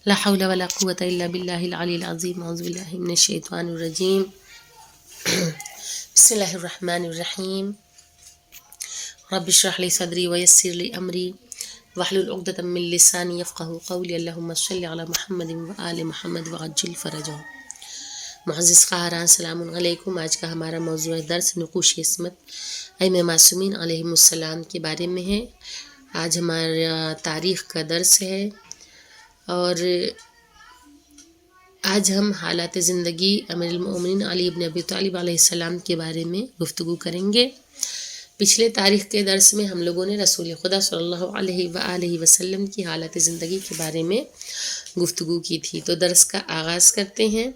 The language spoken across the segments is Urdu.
لا حول ولا قوة إلا بالله العلي العظيم أعوذ بالله من الشيطان الرجيم بسم الله الرحمن الرحيم رب اشرح لي صدري ويسر لي أمري واحلل عقدة من لساني يفقهوا قولي اللهم صل على محمد وآل محمد وعجل فرجهم۔ معزز قارئین السلام علیکم۔ آج کا ہمارا موضوع درس نقوش عصمت ائمہ معصومین علیہم السلام کے بارے میں ہے۔ آج ہمارا تاریخ کا درس ہے اور آج ہم حالات زندگی امیر المؤمنین علی بن ابی طالب علیہ السلام کے بارے میں گفتگو کریں گے۔ پچھلے تاریخ کے درس میں ہم لوگوں نے رسول خدا صلی اللہ علیہ وآلہ وسلم کی حالات زندگی کے بارے میں گفتگو کی تھی۔ تو درس کا آغاز کرتے ہیں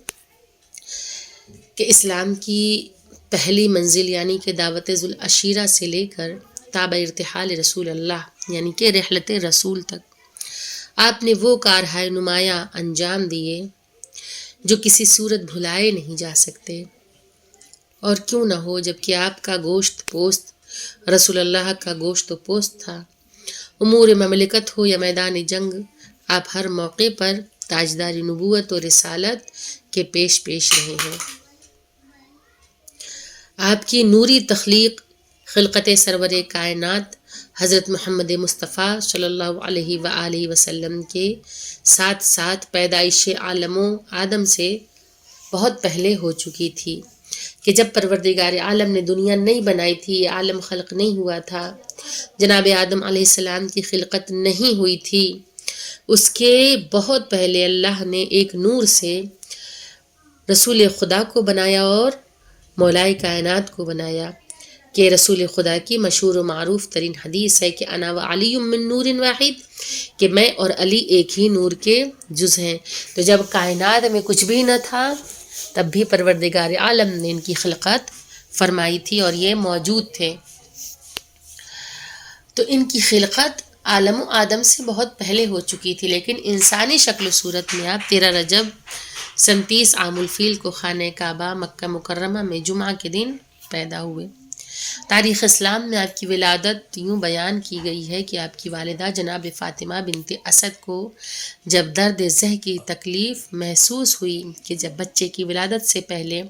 کہ اسلام کی پہلی منزل یعنی کہ دعوت ذوالعشیرہ سے لے کر تاب ارتحال رسول اللہ یعنی کہ رحلت رسول تک آپ نے وہ کارہائے نمایاں انجام دیے جو کسی صورت بھلائے نہیں جا سکتے، اور کیوں نہ ہو جب کہ آپ کا گوشت پوست رسول اللہ کا گوشت و پوست تھا۔ امور مملکت ہو یا میدان جنگ، آپ ہر موقع پر تاجدار نبوت و رسالت کے پیش رہے ہیں۔ آپ کی نوری تخلیق خلقت سرور کائنات حضرت محمد مصطفیٰ صلی اللہ علیہ وآلہ وسلم کے ساتھ ساتھ پیدائش عالم و آدم سے بہت پہلے ہو چکی تھی کہ جب پروردگار عالم نے دنیا نہیں بنائی تھی، عالم خلق نہیں ہوا تھا، جناب آدم علیہ السلام کی خلقت نہیں ہوئی تھی، اس کے بہت پہلے اللہ نے ایک نور سے رسول خدا کو بنایا اور مولائے کائنات کو بنایا کہ رسول خدا کی مشہور و معروف ترین حدیث ہے کہ انا و علی من نور واحد، کہ میں اور علی ایک ہی نور کے جز ہیں۔ تو جب کائنات میں کچھ بھی نہ تھا تب بھی پروردگار عالم نے ان کی خلقت فرمائی تھی اور یہ موجود تھے۔ تو ان کی خلقت عالم و آدم سے بہت پہلے ہو چکی تھی، لیکن انسانی شکل و صورت میں آپ 13 رجب سن 30 عام الفیل کو خانہ کعبہ مکہ مکرمہ میں جمعہ کے دن پیدا ہوئے۔ تاریخ اسلام میں آپ کی ولادت یوں بیان کی گئی ہے کہ آپ کی والدہ جناب فاطمہ بنت اسد کو جب درد زہ کی تکلیف محسوس ہوئی کہ جب بچے کی ولادت سے پہلے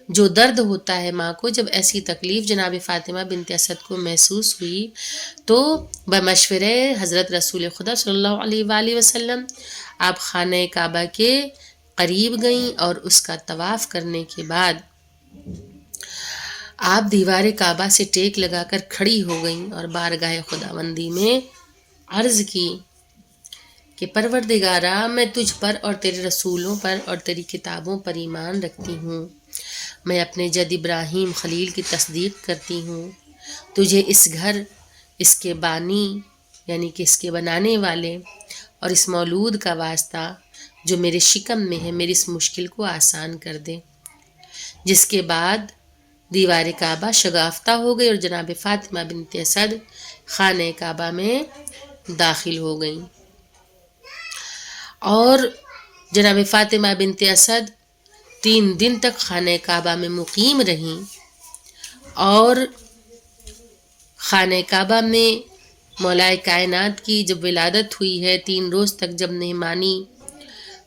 جو درد ہوتا ہے ماں کو، جب ایسی تکلیف جناب فاطمہ بنت اسد کو محسوس ہوئی تو بمشورہ حضرت رسول خدا صلی اللہ علیہ وآلہ وسلم آپ خانہ کعبہ کے قریب گئیں اور اس کا طواف کرنے کے بعد آپ دیوار کعبہ سے ٹیک لگا کر کھڑی ہو گئیں اور بارگاہ خداوندی میں عرض کی کہ پروردگارا، میں تجھ پر اور تیرے رسولوں پر اور تیری کتابوں پر ایمان رکھتی ہوں، میں اپنے جد ابراہیم خلیل کی تصدیق کرتی ہوں، تجھے اس گھر، اس کے بانی یعنی کہ اس کے بنانے والے اور اس مولود کا واسطہ جو میرے شکم میں ہے، میری اس مشکل کو آسان کر دے۔ جس کے بعد دیوار کعبہ شگافتہ ہو گئی اور جناب فاطمہ بنت اسد خانہ کعبہ میں داخل ہو گئیں، اور جناب فاطمہ بنت اسد 3 دن تک خانہ کعبہ میں مقیم رہیں، اور خانہ کعبہ میں مولائے کائنات کی جب ولادت ہوئی ہے، 3 روز تک جب مہمانی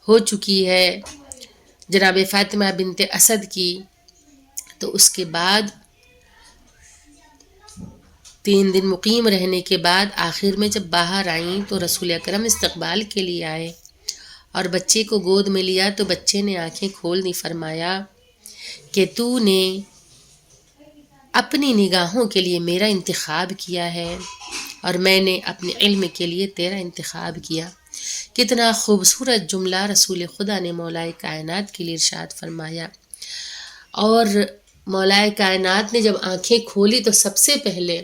ہو چکی ہے جناب فاطمہ بنت اسد کی، تو اس کے بعد 3 دن مقیم رہنے کے بعد آخر میں جب باہر آئیں تو رسول اکرم استقبال کے لیے آئے اور بچے کو گود میں لیا تو بچے نے آنکھیں کھول دی، فرمایا کہ تو نے اپنی نگاہوں کے لیے میرا انتخاب کیا ہے اور میں نے اپنے علم کے لیے تیرا انتخاب کیا۔ کتنا خوبصورت جملہ رسول خدا نے مولائے کائنات کے لیے ارشاد فرمایا۔ اور مولائے کائنات نے جب آنکھیں کھولی تو سب سے پہلے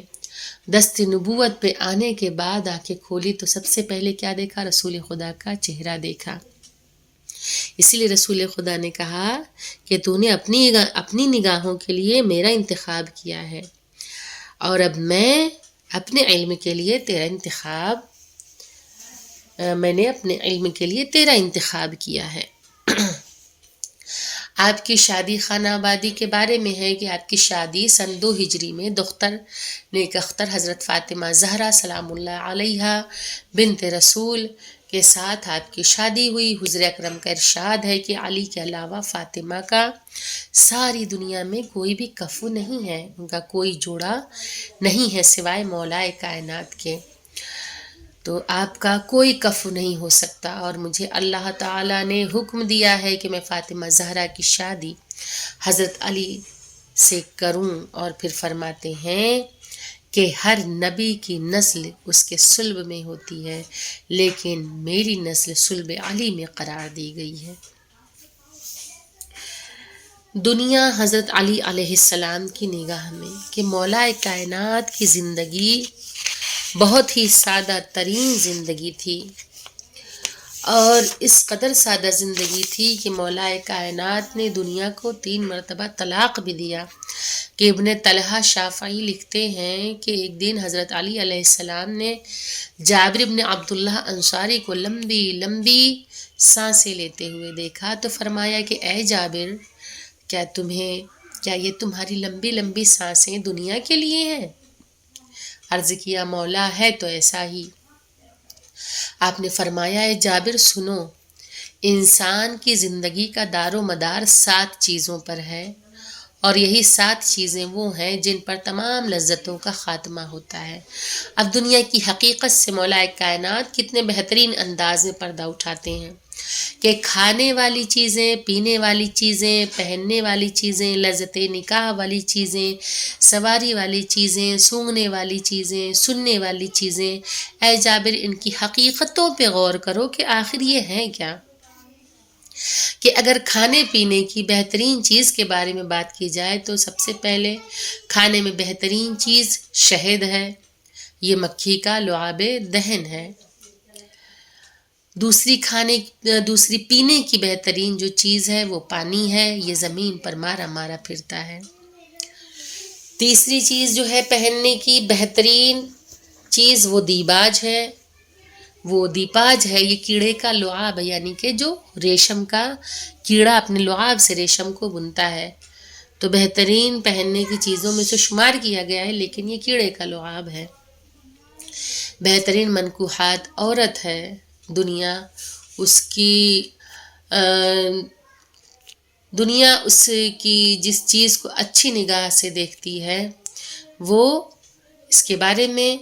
دست نبوت پہ آنے کے بعد آنکھیں کھولی تو سب سے پہلے کیا دیکھا؟ رسول خدا کا چہرہ دیکھا۔ اسی لیے رسول خدا نے کہا کہ تو نے اپنی نگاہوں کے لیے میرا انتخاب کیا ہے اور اب میں اپنے علم کے لیے تیرا انتخاب کیا ہے۔ آپ کی شادی خانہ آبادی کے بارے میں ہے کہ آپ کی شادی سن 2 ہجری میں دختر نیک اختر حضرت فاطمہ زہرا سلام اللہ علیہا بنت رسول کے ساتھ آپ کی شادی ہوئی۔ حضور اکرم کا ارشاد ہے کہ علی کے علاوہ فاطمہ کا ساری دنیا میں کوئی بھی کفو نہیں ہے، ان کا کوئی جوڑا نہیں ہے سوائے مولا کائنات کے، تو آپ کا کوئی کفو نہیں ہو سکتا۔ اور مجھے اللہ تعالیٰ نے حکم دیا ہے کہ میں فاطمہ زہرا کی شادی حضرت علی سے کروں، اور پھر فرماتے ہیں کہ ہر نبی کی نسل اس کے صلب میں ہوتی ہے، لیکن میری نسل صلب علی میں قرار دی گئی ہے۔ دنیا حضرت علی علیہ السلام کی نگاہ میں کہ مولا کائنات کی زندگی بہت ہی سادہ ترین زندگی تھی، اور اس قدر سادہ زندگی تھی کہ مولا کائنات نے دنیا کو 3 مرتبہ طلاق بھی دیا، کہ ابن طلحہ شافعی لکھتے ہیں کہ ایک دن حضرت علی علیہ السلام نے جابر ابن عبداللہ انصاری کو لمبی لمبی سانسیں لیتے ہوئے دیکھا، تو فرمایا کہ اے جابر، کیا یہ تمہاری لمبی لمبی سانسیں دنیا کے لیے ہیں؟ عرض کیا مولا ہے تو ایسا ہی۔ آپ نے فرمایا اے جابر سنو، انسان کی زندگی کا دار و مدار 7 چیزوں پر ہے، اور یہی 7 چیزیں وہ ہیں جن پر تمام لذتوں کا خاتمہ ہوتا ہے۔ اب دنیا کی حقیقت سے مولا کائنات کتنے بہترین انداز میں پردہ اٹھاتے ہیں کہ کھانے والی چیزیں، پینے والی چیزیں، پہننے والی چیزیں، لذت نکاح والی چیزیں، سواری والی چیزیں، سونگھنے والی چیزیں، سننے والی چیزیں، اے جابر ان کی حقیقتوں پہ غور کرو کہ آخر یہ ہیں کیا؟ کہ اگر کھانے پینے کی بہترین چیز کے بارے میں بات کی جائے تو سب سے پہلے کھانے میں بہترین چیز شہد ہے، یہ مکھی کا لعاب دہن ہے۔ دوسری پینے کی بہترین جو چیز ہے وہ پانی ہے، یہ زمین پر مارا مارا پھرتا ہے۔ تیسری چیز جو ہے پہننے کی بہترین چیز وہ دیباج ہے، یہ کیڑے کا لعاب ہے، یعنی کہ جو ریشم کا کیڑا اپنے لعاب سے ریشم کو بنتا ہے، تو بہترین پہننے کی چیزوں میں سے شمار کیا گیا ہے، لیکن یہ کیڑے کا لعاب ہے۔ بہترین منکوحات عورت ہے، دنیا اس کی جس چیز کو اچھی نگاہ سے دیکھتی ہے وہ اس کے بارے میں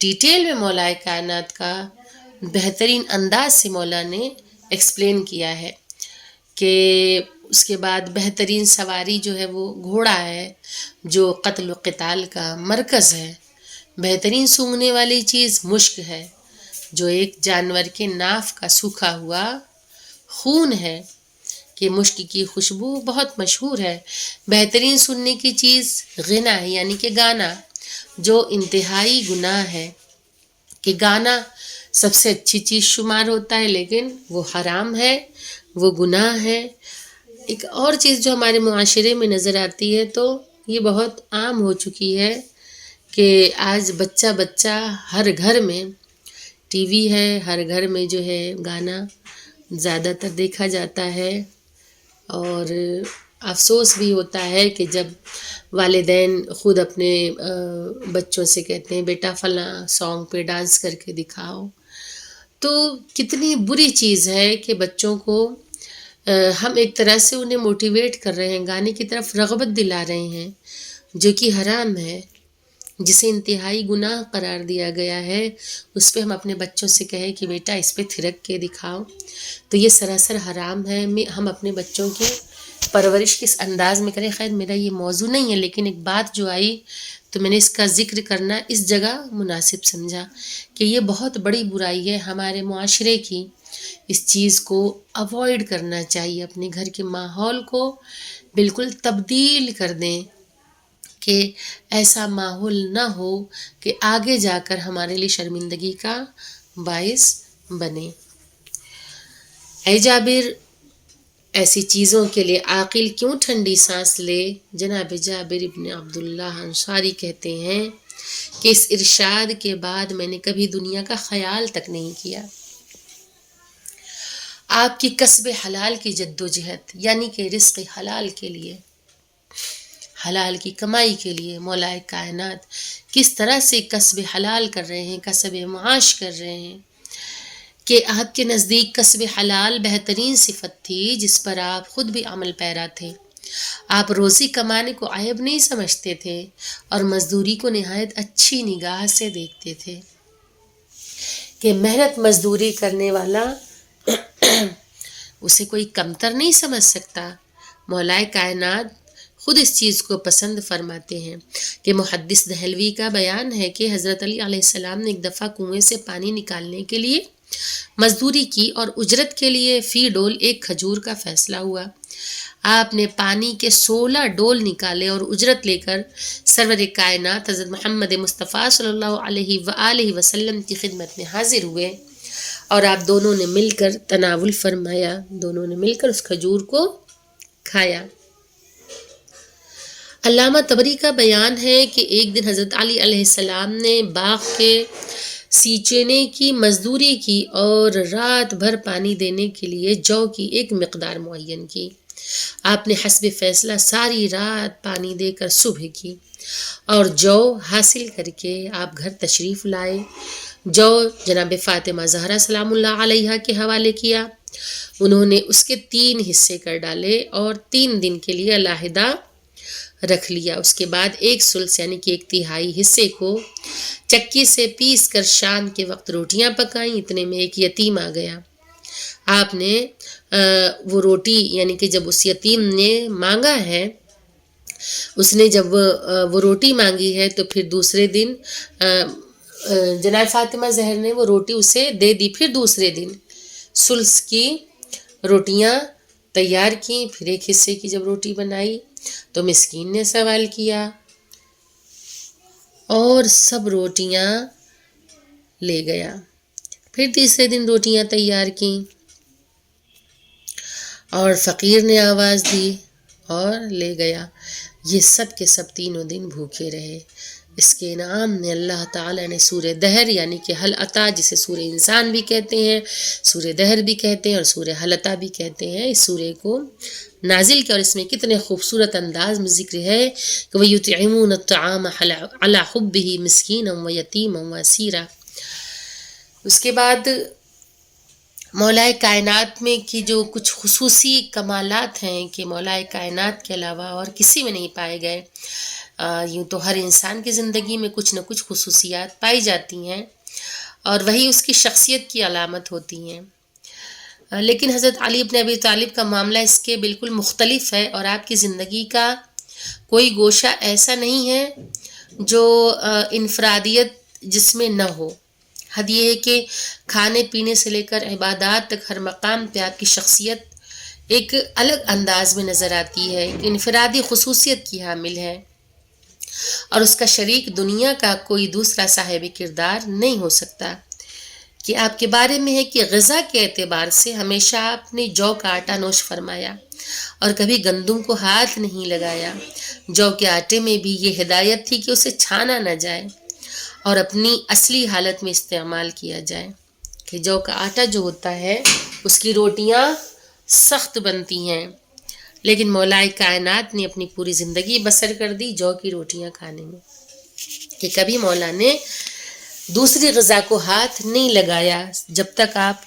ڈیٹیل میں مولا کائنات کا بہترین انداز سے مولا نے ایکسپلین کیا ہے کہ اس کے بعد بہترین سواری جو ہے وہ گھوڑا ہے، جو قتل و قتال کا مرکز ہے۔ بہترین سونگھنے والی چیز مشک ہے، جو ایک جانور کے ناف کا سوکھا ہوا خون ہے، کہ مشک کی خوشبو بہت مشہور ہے۔ بہترین سننے کی چیز غنا ہے، یعنی کہ گانا، جو انتہائی گناہ ہے، کہ گانا سب سے اچھی چیز شمار ہوتا ہے لیکن وہ حرام ہے، وہ گناہ ہے۔ ایک اور چیز جو ہمارے معاشرے میں نظر آتی ہے تو یہ بہت عام ہو چکی ہے کہ آج بچہ ہر گھر میں ٹی وی ہے، ہر گھر میں جو ہے گانا زیادہ تر دیکھا جاتا ہے، اور افسوس بھی ہوتا ہے کہ جب والدین خود اپنے بچوں سے کہتے ہیں بیٹا فلاں سانگ پہ ڈانس کر کے دکھاؤ، تو کتنی بری چیز ہے کہ بچوں کو ہم ایک طرح سے انہیں موٹیویٹ کر رہے ہیں، گانے کی طرف رغبت دلا رہے ہیں، جو کہ حرام ہے، جسے انتہائی گناہ قرار دیا گیا ہے، اس پہ ہم اپنے بچوں سے کہیں کہ بیٹا اس پہ تھرک کے دکھاؤ، تو یہ سراسر حرام ہے۔ ہم اپنے بچوں کی پرورش کس انداز میں کریں، خیر میرا یہ موضوع نہیں ہے، لیکن ایک بات جو آئی تو میں نے اس کا ذکر کرنا اس جگہ مناسب سمجھا کہ یہ بہت بڑی برائی ہے ہمارے معاشرے کی، اس چیز کو اوائڈ کرنا چاہیے، اپنے گھر کے ماحول کو بالکل تبدیل کر دیں کہ ایسا ماحول نہ ہو کہ آگے جا کر ہمارے لیے شرمندگی کا باعث بنے۔ اے جابر، ایسی چیزوں کے لیے عاقل کیوں ٹھنڈی سانس لے؟ جناب جابر ابن عبداللہ انصاری کہتے ہیں کہ اس ارشاد کے بعد میں نے کبھی دنیا کا خیال تک نہیں کیا۔ آپ کی کسب حلال کی جد و جہد، یعنی کہ رزق حلال کے لیے، حلال کی کمائی کے لیے مولا کائنات کس طرح سے کسب حلال کر رہے ہیں، کسب معاش کر رہے ہیں، کہ آپ کے نزدیک کسب حلال بہترین صفت تھی جس پر آپ خود بھی عمل پیرا تھے۔ آپ روزی کمانے کو عیب نہیں سمجھتے تھے اور مزدوری کو نہایت اچھی نگاہ سے دیکھتے تھے کہ محنت مزدوری کرنے والا اسے کوئی کمتر نہیں سمجھ سکتا۔ مولا کائنات خود اس چیز کو پسند فرماتے ہیں کہ محدث دہلوی کا بیان ہے کہ حضرت علی علیہ السلام نے ایک دفعہ کنویں سے پانی نکالنے کے لیے مزدوری کی اور اجرت کے لیے فی ڈول ایک کھجور کا فیصلہ ہوا۔ آپ نے پانی کے 16 ڈول نکالے اور اجرت لے کر سرور کائنات حضرت محمد مصطفیٰ صلی اللہ علیہ وآلہ وسلم کی خدمت میں حاضر ہوئے اور آپ دونوں نے مل کر تناول فرمایا، دونوں نے مل کر اس کھجور کو کھایا۔ علامہ طبری کا بیان ہے کہ ایک دن حضرت علی علیہ السلام نے باغ کے سینچنے کی مزدوری کی اور رات بھر پانی دینے کے لیے جو کی ایک مقدار معین کی۔ آپ نے حسب فیصلہ ساری رات پانی دے کر صبح کی اور جو حاصل کر کے آپ گھر تشریف لائے۔ جو جناب فاطمہ زہرا سلام اللہ علیہا کے حوالے کیا۔ انہوں نے اس کے 3 حصے کر ڈالے اور 3 دن کے لیے علیحدہ رکھ لیا۔ اس کے بعد 1 ثلث یعنی کہ 1/3 حصے کو چکی سے پیس کر شام کے وقت روٹیاں پکائیں۔ اتنے میں ایک یتیم آ گیا۔ آپ نے وہ روٹی یعنی کہ جب اس یتیم نے مانگا ہے، اس نے جب وہ روٹی مانگی ہے تو پھر دوسرے دن جناب فاطمہ زہر نے وہ روٹی اسے دے دی۔ پھر دوسرے دن ثلث کی روٹیاں تیار کی، پھر 1 حصے کی جب روٹی بنائی تو مسکین نے سوال کیا اور سب روٹیاں لے گیا۔ پھر تیسرے دن روٹیاں تیار کیں اور فقیر نے آواز دی اور لے گیا۔ یہ سب کے سب 3 دن بھوکے رہے۔ اس کے انعام نے اللہ تعالیٰ نے سورہ دہر یعنی کہ حل عطا، جسے سورہ انسان بھی کہتے ہیں، سورہ دہر بھی کہتے ہیں اور سورہ حل عطا بھی کہتے ہیں، اس سورہ کو نازل کیا اور اس میں کتنے خوبصورت انداز میں ذکر ہے کہ وَيُطْعِمُونَ الطَّعَامَ عَلَىٰ حُبِّهِ مِسْكِينًا وَيَتِيمًا وَأَسِيرًا۔ اس کے بعد مولا کائنات میں کی جو کچھ خصوصی کمالات ہیں کہ مولا کائنات کے علاوہ اور کسی میں نہیں پائے گئے۔ یوں تو ہر انسان کی زندگی میں کچھ نہ کچھ خصوصیات پائی جاتی ہیں اور وہی اس کی شخصیت کی علامت ہوتی ہیں، لیکن حضرت علی بن ابی طالب کا معاملہ اس کے بالکل مختلف ہے اور آپ کی زندگی کا کوئی گوشہ ایسا نہیں ہے جو انفرادیت جس میں نہ ہو۔ حد یہ ہے کہ کھانے پینے سے لے کر عبادات تک ہر مقام پہ آپ کی شخصیت ایک الگ انداز میں نظر آتی ہے، ایک انفرادی خصوصیت کی حامل ہے اور اس کا شریک دنیا کا کوئی دوسرا صاحب کردار نہیں ہو سکتا۔ کہ آپ کے بارے میں ہے کہ غذا کے اعتبار سے ہمیشہ آپ نے جو کا آٹا نوش فرمایا اور کبھی گندم کو ہاتھ نہیں لگایا۔ جو کے آٹے میں بھی یہ ہدایت تھی کہ اسے چھانا نہ جائے اور اپنی اصلی حالت میں استعمال کیا جائے، کہ جو کا آٹا جو ہوتا ہے اس کی روٹیاں سخت بنتی ہیں، لیکن مولا کائنات نے اپنی پوری زندگی بسر کر دی جو کی روٹیاں کھانے میں، کہ کبھی مولا نے دوسری غذا کو ہاتھ نہیں لگایا۔ جب تک آپ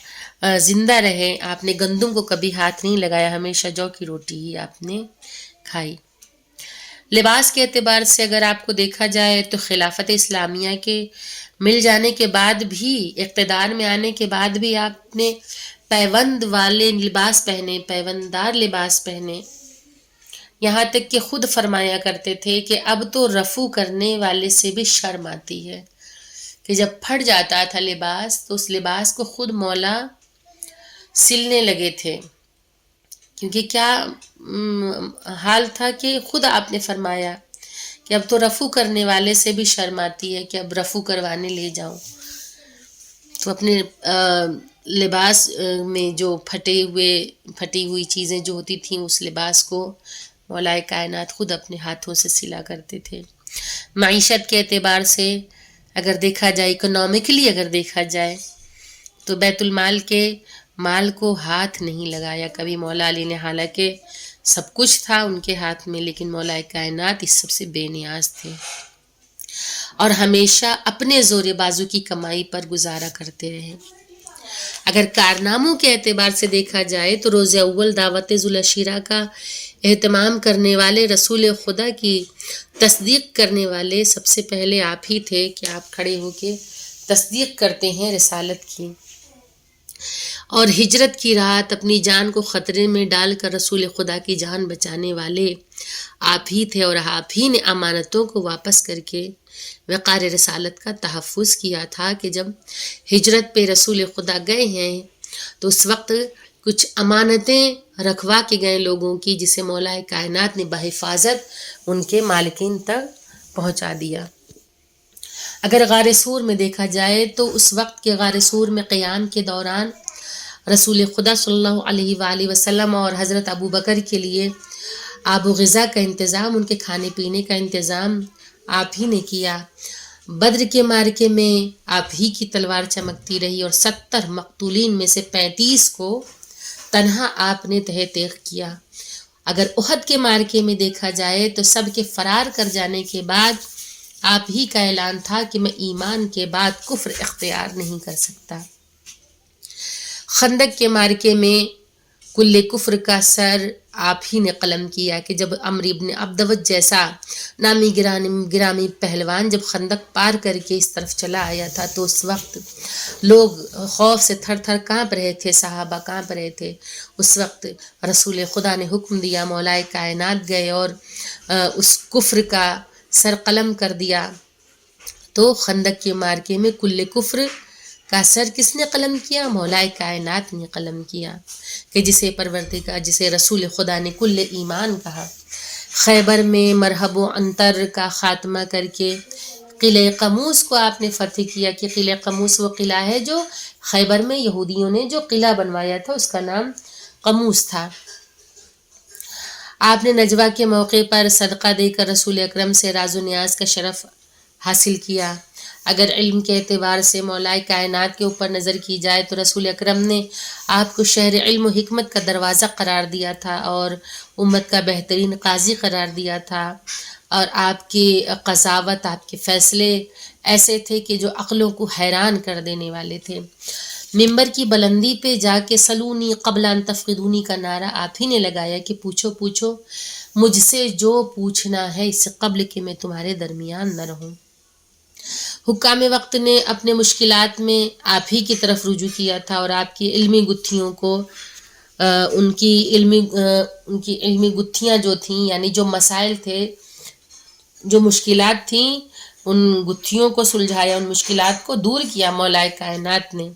زندہ رہے آپ نے گندم کو کبھی ہاتھ نہیں لگایا، ہمیشہ جو کی روٹی ہی آپ نے کھائی۔ لباس کے اعتبار سے اگر آپ کو دیکھا جائے تو خلافت اسلامیہ کے مل جانے کے بعد بھی، اقتدار میں آنے کے بعد بھی آپ نے پیوند والے لباس پہنے، پیونددار لباس پہنے، یہاں تک کہ خود فرمایا کرتے تھے کہ اب تو رفو کرنے والے سے بھی شرم آتی ہے، کہ جب پھٹ جاتا تھا لباس تو اس لباس کو خود مولا سلنے لگے تھے، کیونکہ کیا حال تھا کہ خود آپ نے فرمایا کہ اب تو رفو کرنے والے سے بھی شرم آتی ہے کہ اب رفو کروانے لے جاؤں۔ تو اپنے لباس میں جو پھٹی ہوئی چیزیں جو ہوتی تھیں اس لباس کو مولا کائنات خود اپنے ہاتھوں سے سلا کرتے تھے۔ معیشت کے اعتبار سے اگر دیکھا جائے، اکنامکلی اگر دیکھا جائے تو بیت المال کے مال کو ہاتھ نہیں لگایا کبھی مولا علی نے، حالانکہ سب کچھ تھا ان کے ہاتھ میں، لیکن مولا کائنات اس سب سے بے نیاز تھے اور ہمیشہ اپنے زور بازو کی کمائی پر گزارا کرتے رہے۔ اگر کارناموں کے اعتبار سے دیکھا جائے تو روز اول دعوت ذوالعشیرہ کا اہتمام کرنے والے رسول خدا کی تصدیق کرنے والے سب سے پہلے آپ ہی تھے کہ آپ کھڑے ہو کے تصدیق کرتے ہیں رسالت کی، اور ہجرت کی رات اپنی جان کو خطرے میں ڈال کر رسول خدا کی جان بچانے والے آپ ہی تھے، اور آپ ہی نے امانتوں کو واپس کر کے وقار رسالت کا تحفظ کیا تھا کہ جب ہجرت پہ رسول خدا گئے ہیں تو اس وقت کچھ امانتیں رکھوا کے گئے لوگوں کی، جسے مولا کائنات نے بحفاظت ان کے مالکین تک پہنچا دیا۔ اگر غار سور میں دیکھا جائے تو اس وقت کے غار سور میں قیام کے دوران رسول خدا صلی اللہ علیہ وآلہ وسلم اور حضرت ابو بکر کے لیے آب و غذا کا انتظام، ان کے کھانے پینے کا انتظام آپ ہی نے کیا۔ بدر کے معرکے میں آپ ہی کی تلوار چمکتی رہی اور 70 مقتولین میں سے 35 کو تنہا آپ نے تہہ تیغ کیا۔ اگر احد کے معرکے میں دیکھا جائے تو سب کے فرار کر جانے کے بعد آپ ہی کا اعلان تھا کہ میں ایمان کے بعد کفر اختیار نہیں کر سکتا۔ خندق کے معرکے میں کل کفر کا سر آپ ہی نے قلم کیا کہ جب عمرو ابن عبدود جیسا نامی گرامی پہلوان جب خندق پار کر کے اس طرف چلا آیا تھا تو اس وقت لوگ خوف سے تھر تھر کانپ رہے تھے، صحابہ کانپ رہے تھے۔ اس وقت رسول خدا نے حکم دیا، مولا کائنات گئے اور اس کفر کا سر قلم کر دیا۔ تو خندق کے معرکے میں کل کفر کا سر کس نے قلم کیا؟ مولا کائنات نے قلم کیا کہ جسے رسول خدا نے کل ایمان کہا۔ خیبر میں مرحب و انتر کا خاتمہ کر کے قلعہ قموس کو آپ نے فتح کیا کہ قلعہ قموس وہ قلعہ ہے جو خیبر میں یہودیوں نے جو قلعہ بنوایا تھا اس کا نام قموس تھا۔ آپ نے نجوہ کے موقع پر صدقہ دے کر رسول اکرم سے راز و نیاز کا شرف حاصل کیا۔ اگر علم کے اعتبار سے مولا کائنات کے اوپر نظر کی جائے تو رسول اکرم نے آپ کو شہر علم و حکمت کا دروازہ قرار دیا تھا اور امت کا بہترین قاضی قرار دیا تھا، اور آپ کی قضاوت، آپ کے فیصلے ایسے تھے کہ جو عقلوں کو حیران کر دینے والے تھے۔ ممبر کی بلندی پہ جا کے سلونی قبل ان تفقدونی کا نعرہ آپ ہی نے لگایا کہ پوچھو پوچھو مجھ سے جو پوچھنا ہے اس سے قبل کہ میں تمہارے درمیان نہ رہوں۔ حکام وقت نے اپنے مشکلات میں آپ ہی کی طرف رجوع کیا تھا اور آپ کی علمی گتھیوں کو ان کی علمی گتھیاں جو تھیں، یعنی جو مسائل تھے، جو مشکلات تھیں، ان گتھیوں کو سلجھایا، ان مشکلات کو دور کیا مولا کائنات نے۔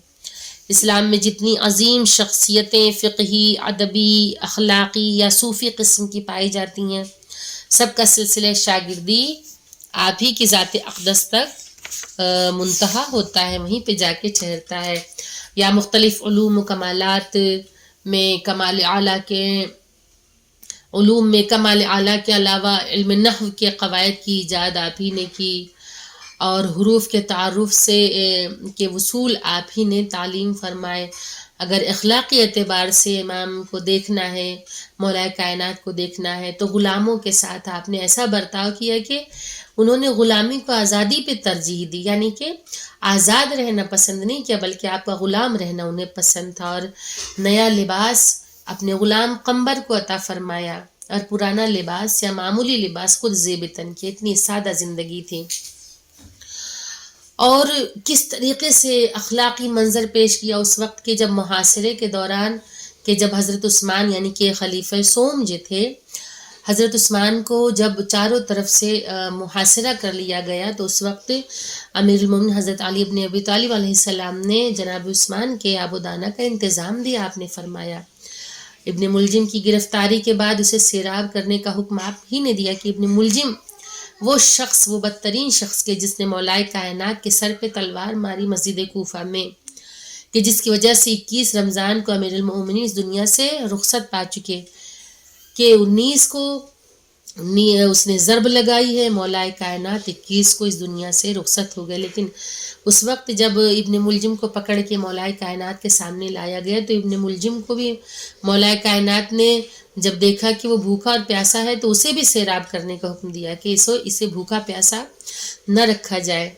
اسلام میں جتنی عظیم شخصیتیں فقہی، ادبی، اخلاقی یا صوفی قسم کی پائی جاتی ہیں، سب کا سلسلہ شاگردی آپ ہی کی ذات اقدس تک منتہا ہوتا ہے، وہیں پہ جا کے ٹھہرتا ہے۔ یا مختلف علوم و کمالات میں کمال اعلیٰ کے علاوہ علم نحو کے قواعد کی ایجاد آپ ہی نے کی، اور حروف کے تعارف سے کے وصول آپ ہی نے تعلیم فرمائے۔ اگر اخلاقی اعتبار سے امام کو دیکھنا ہے، مولا کائنات کو دیکھنا ہے، تو غلاموں کے ساتھ آپ نے ایسا برتاؤ کیا کہ انہوں نے غلامی کو آزادی پہ ترجیح دی، یعنی کہ آزاد رہنا پسند نہیں کیا بلکہ آپ کا غلام رہنا انہیں پسند تھا، اور نیا لباس اپنے غلام قمبر کو عطا فرمایا اور پرانا لباس یا معمولی لباس خود زیب تن کی۔ اتنی سادہ زندگی تھی، اور کس طریقے سے اخلاقی منظر پیش کیا اس وقت کے جب محاصرے کے دوران کہ جب حضرت عثمان یعنی کہ خلیفہ سوم جو تھے، حضرت عثمان کو جب چاروں طرف سے محاصرہ کر لیا گیا تو اس وقت امیر المومنین حضرت علی بن ابی طالب علیہ السلام نے جناب عثمان کے آب و دانہ کا انتظام دیا۔ آپ نے فرمایا ابن ملجم کی گرفتاری کے بعد اسے سیراب کرنے کا حکم آپ ہی نے دیا کہ ابن ملجم وہ شخص، وہ بدترین شخص کے جس نے مولا کائنات کے سر پہ تلوار ماری مسجد کوفہ میں، کہ جس کی وجہ سے 21 رمضان کو امیر المومنین اس دنیا سے رخصت پا چکے، کہ 19 کو اس نے ضرب لگائی ہے، مولا کائنات 21 کو اس دنیا سے رخصت ہو گئے۔ لیکن اس وقت جب ابن ملجم کو پکڑ کے مولا کائنات کے سامنے لایا گیا تو ابن ملجم کو بھی مولا کائنات نے جب دیکھا کہ وہ بھوکا اور پیاسا ہے تو اسے بھی سیراب کرنے کا حکم دیا کہ اسے بھوکا پیاسا نہ رکھا جائے۔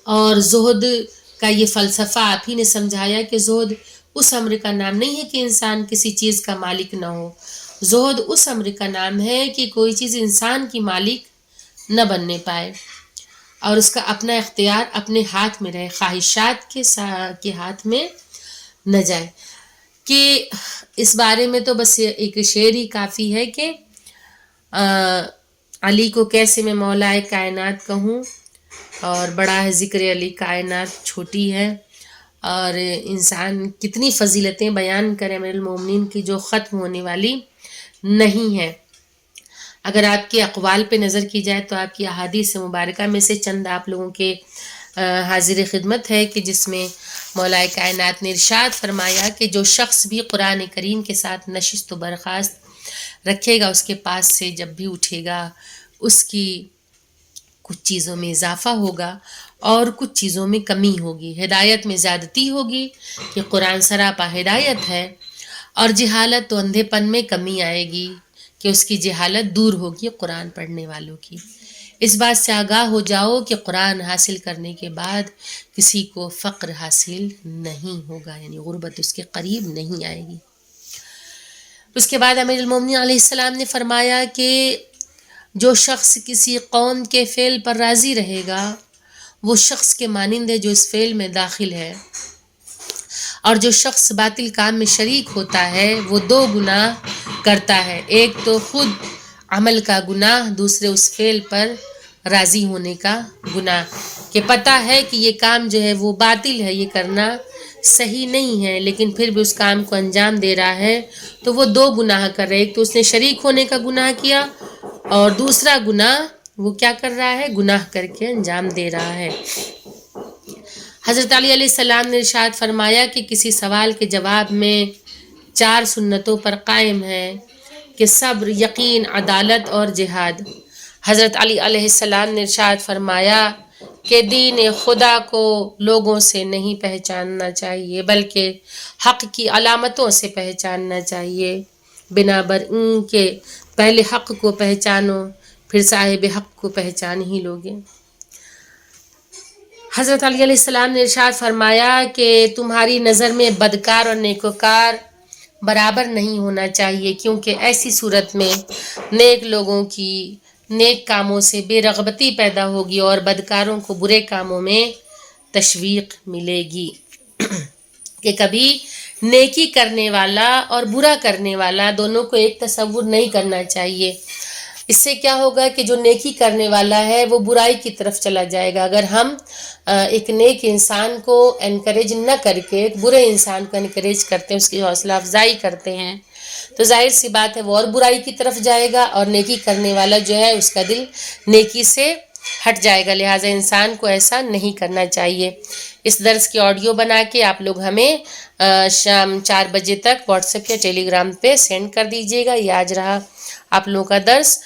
اور زہد کا یہ فلسفہ آپ ہی نے سمجھایا کہ زہد اس امر کا نام نہیں ہے کہ انسان کسی چیز کا مالک نہ ہو، زہد اس امر کا نام ہے کہ کوئی چیز انسان کی مالک نہ بننے پائے اور اس کا اپنا اختیار اپنے ہاتھ میں رہے، خواہشات کے ہاتھ میں نہ جائے۔ کہ اس بارے میں تو بس ایک شعر ہی کافی ہے کہ علی کو کیسے میں مولائے کائنات کہوں، اور بڑا ہے ذکر علی کائنات چھوٹی ہے، اور انسان کتنی فضیلتیں بیان کرے امیر المومنین کی جو ختم ہونے والی نہیں ہے۔ اگر آپ کے اقوال پہ نظر کی جائے تو آپ کی احادیث مبارکہ میں سے چند آپ لوگوں کے حاضر خدمت ہے کہ جس میں مولا کائنات نے ارشاد فرمایا کہ جو شخص بھی قرآن کریم کے ساتھ نشست و برخاست رکھے گا، اس کے پاس سے جب بھی اٹھے گا اس کی کچھ چیزوں میں اضافہ ہوگا اور کچھ چیزوں میں کمی ہوگی، ہدایت میں زیادتی ہوگی کہ قرآن سراپا ہدایت ہے، اور جہالت و اندھے پن میں کمی آئے گی کہ اس کی جہالت دور ہوگی قرآن پڑھنے والوں کی۔ اس بات سے آگاہ ہو جاؤ کہ قرآن حاصل کرنے کے بعد کسی کو فقر حاصل نہیں ہوگا، یعنی غربت اس کے قریب نہیں آئے گی۔ اس کے بعد امیر المومنین علیہ السلام نے فرمایا کہ جو شخص کسی قوم کے فعل پر راضی رہے گا وہ شخص کے مانند ہے جو اس فعل میں داخل ہے، اور جو شخص باطل کام میں شریک ہوتا ہے وہ دو گناہ کرتا ہے، ایک تو خود عمل کا گناہ، دوسرے اس فعل پر راضی ہونے کا گناہ، کہ پتہ ہے کہ یہ کام جو ہے وہ باطل ہے، یہ کرنا صحیح نہیں ہے، لیکن پھر بھی اس کام کو انجام دے رہا ہے، تو وہ دو گناہ کر رہے، ایک تو اس نے شریک ہونے کا گناہ کیا اور دوسرا گناہ وہ کیا کر رہا ہے، گناہ کر کے انجام دے رہا ہے۔ حضرت علی علیہ السلام نے ارشاد فرمایا کہ کسی سوال کے جواب میں 4 سنتوں پر قائم ہے کہ صبر، یقین، عدالت اور جہاد۔ حضرت علی علیہ السلام نے ارشاد فرمایا کہ دین خدا کو لوگوں سے نہیں پہچاننا چاہیے بلکہ حق کی علامتوں سے پہچاننا چاہیے، بنابر ان کے پہلے حق کو پہچانو پھر صاحب حق کو پہچان ہی لوگے۔ حضرت علی علیہ السلام نے ارشاد فرمایا کہ تمہاری نظر میں بدکار اور نیکوکار برابر نہیں ہونا چاہیے، کیونکہ ایسی صورت میں نیک لوگوں کی نیک کاموں سے بے رغبتی پیدا ہوگی اور بدکاروں کو برے کاموں میں تشویق ملے گی۔ کہ کبھی نیکی کرنے والا اور برا کرنے والا دونوں کو ایک تصور نہیں کرنا چاہیے۔ اس سے کیا ہوگا کہ جو نیکی کرنے والا ہے وہ برائی کی طرف چلا جائے گا۔ اگر ہم ایک نیک انسان کو انکریج نہ کر کے ایک برے انسان کو انکریج کرتے ہیں، اس کی حوصلہ افزائی کرتے ہیں، تو ظاہر سی بات ہے وہ اور برائی کی طرف جائے گا، اور نیکی کرنے والا جو ہے اس کا دل نیکی سے ہٹ جائے گا۔ لہٰذا انسان کو ایسا نہیں کرنا چاہیے۔ اس درس کی آڈیو بنا کے آپ لوگ ہمیں شام 4 بجے تک واٹس ایپ یا ٹیلی گرام پہ سینڈ کر دیجیے گا۔ یہ آج رہا آپ لوگوں کا درس،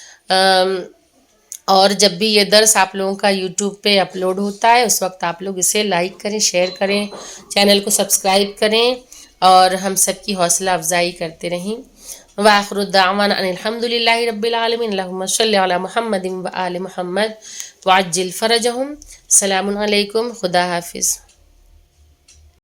اور جب بھی یہ درس آپ لوگوں کا یوٹیوب پہ اپلوڈ ہوتا ہے اس وقت آپ لوگ اسے لائک کریں، شیئر کریں، چینل کو سبسکرائب کریں اور ہم سب کی حوصلہ افزائی کرتے رہیں۔ وآخر الدعوانا ان الحمد للہ رب العالمین، اللہم صلی علی محمد و آل محمد وعجل فرجہم۔ السلام علیکم، خدا حافظ۔